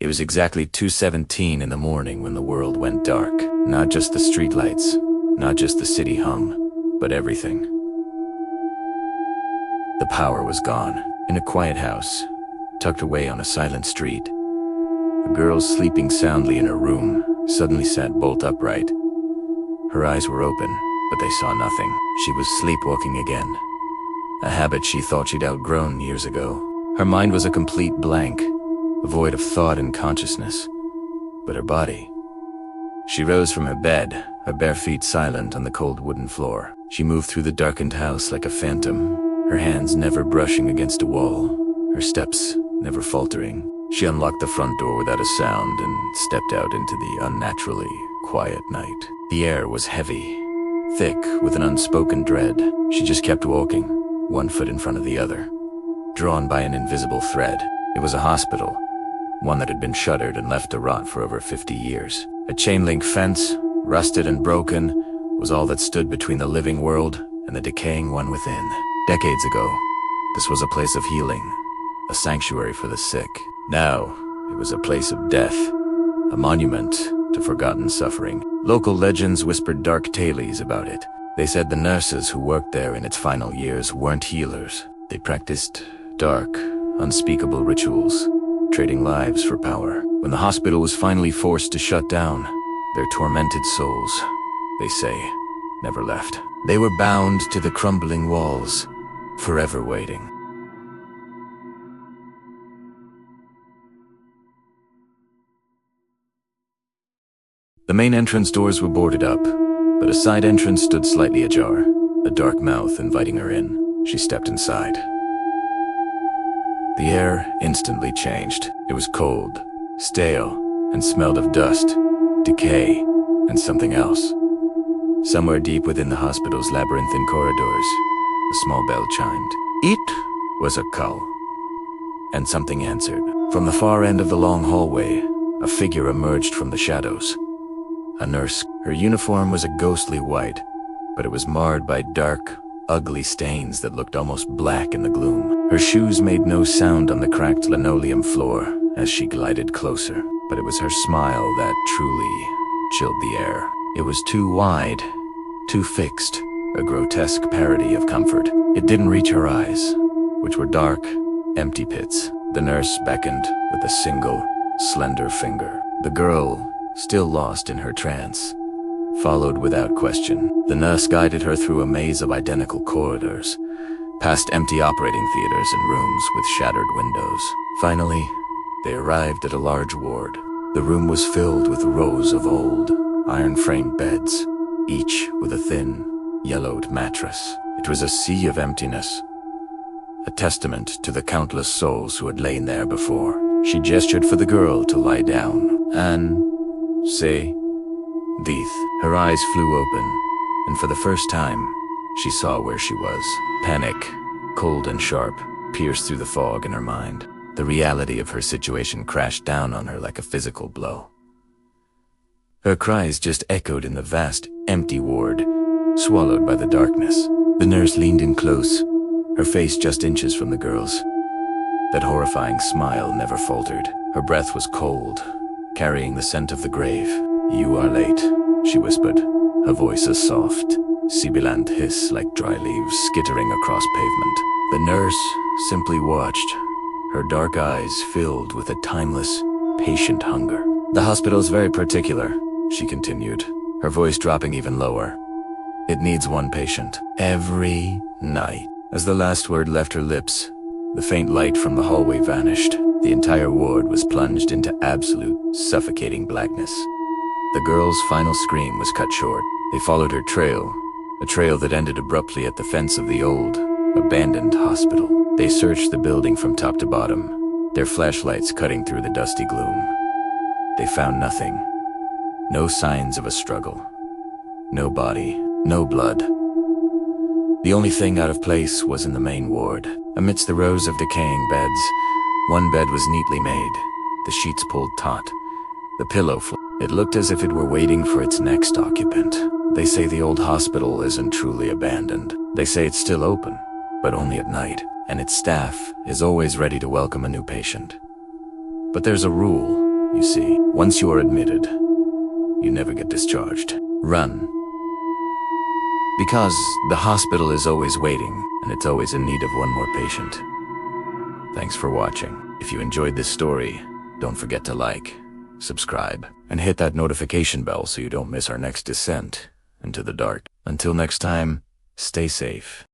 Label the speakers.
Speaker 1: It was exactly 2:17 in the morning when the world went dark. Not just the streetlights, not just the city hum, but everything. The power was gone. In a quiet house, tucked away on a silent street, a girl sleeping soundly in her room suddenly sat bolt upright. Her eyes were open, but they saw nothing. She was sleepwalking again, a habit she thought she'd outgrown years ago. Her mind was a complete blank, void of thought and consciousness. But her body... She rose from her bed, her bare feet silent on the cold wooden floor. She moved through the darkened house like a phantom, her hands never brushing against a wall, her steps never faltering. She unlocked the front door without a sound and stepped out into the unnaturally quiet night. The air was heavy, thick with an unspoken dread. She just kept walking, one foot in front of the other, drawn by an invisible thread. It was a hospital, one that had been shuttered and left to rot for over 50 years. A chain-link fence, rusted and broken, was all that stood between the living world and the decaying one within. Decades ago, this was a place of healing, a sanctuary for the sick. Now, it was a place of death, a monument to forgotten suffering. Local legends whispered dark tales about it. They said the nurses who worked there in its final years weren't healers. They practiced dark, unspeakable rituals, trading lives for power. When the hospital was finally forced to shut down, their tormented souls, they say, never left. They were bound to the crumbling walls, forever waiting. The main entrance doors were boarded up, but a side entrance stood slightly ajar, a dark mouth inviting her in. She stepped inside. The air instantly changed. It was cold, stale, and smelled of dust, decay, and something else. Somewhere deep within the hospital's labyrinthine corridors, a small bell chimed. It was a call. And something answered. From the far end of the long hallway, a figure emerged from the shadows. A nurse. Her uniform was a ghostly white, but it was marred by dark, ugly stains that looked almost black in the gloom. Her shoes made no sound on the cracked linoleum floor as she glided closer, but it was her smile that truly chilled the air. It was too wide, too fixed, a grotesque parody of comfort. It didn't reach her eyes, which were dark, empty pits. The nurse beckoned with a single, slender finger. The girl, still lost in her trance, followed without question. The nurse guided her through a maze of identical corridors, past empty operating theaters and rooms with shattered windows. Finally, they arrived at a large ward. The room was filled with rows of old, iron-framed beds, each with a thin, yellowed mattress. It was a sea of emptiness, a testament to the countless souls who had lain there before. She gestured for the girl to lie down, and say, Death. Her eyes flew open, and for the first time, she saw where she was. Panic, cold and sharp, pierced through the fog in her mind. The reality of her situation crashed down on her like a physical blow. Her cries just echoed in the vast, empty ward, swallowed by the darkness. The nurse leaned in close, her face just inches from the girl's. That horrifying smile never faltered. Her breath was cold, carrying the scent of the grave. You are late, she whispered, her voice a soft, sibilant hiss like dry leaves skittering across pavement. The nurse simply watched, her dark eyes filled with a timeless, patient hunger. The hospital's very particular, she continued, her voice dropping even lower. It needs one patient, every night. As the last word left her lips, the faint light from the hallway vanished. The entire ward was plunged into absolute, suffocating blackness. The girl's final scream was cut short. They followed her trail, a trail that ended abruptly at the fence of the old, abandoned hospital. They searched the building from top to bottom, their flashlights cutting through the dusty gloom. They found nothing. No signs of a struggle. No body, no blood. The only thing out of place was in the main ward. Amidst the rows of decaying beds, one bed was neatly made, the sheets pulled taut, the pillow it looked as if it were waiting for its next occupant. They say the old hospital isn't truly abandoned. They say it's still open, but only at night, and its staff is always ready to welcome a new patient. But there's a rule. You see, once you are admitted, you never get discharged. Run. Because the hospital is always waiting, and it's always in need of one more patient. Thanks for watching. If you enjoyed this story, don't forget to like, subscribe, and hit that notification bell so you don't miss our next descent into the dark. Until next time, stay safe.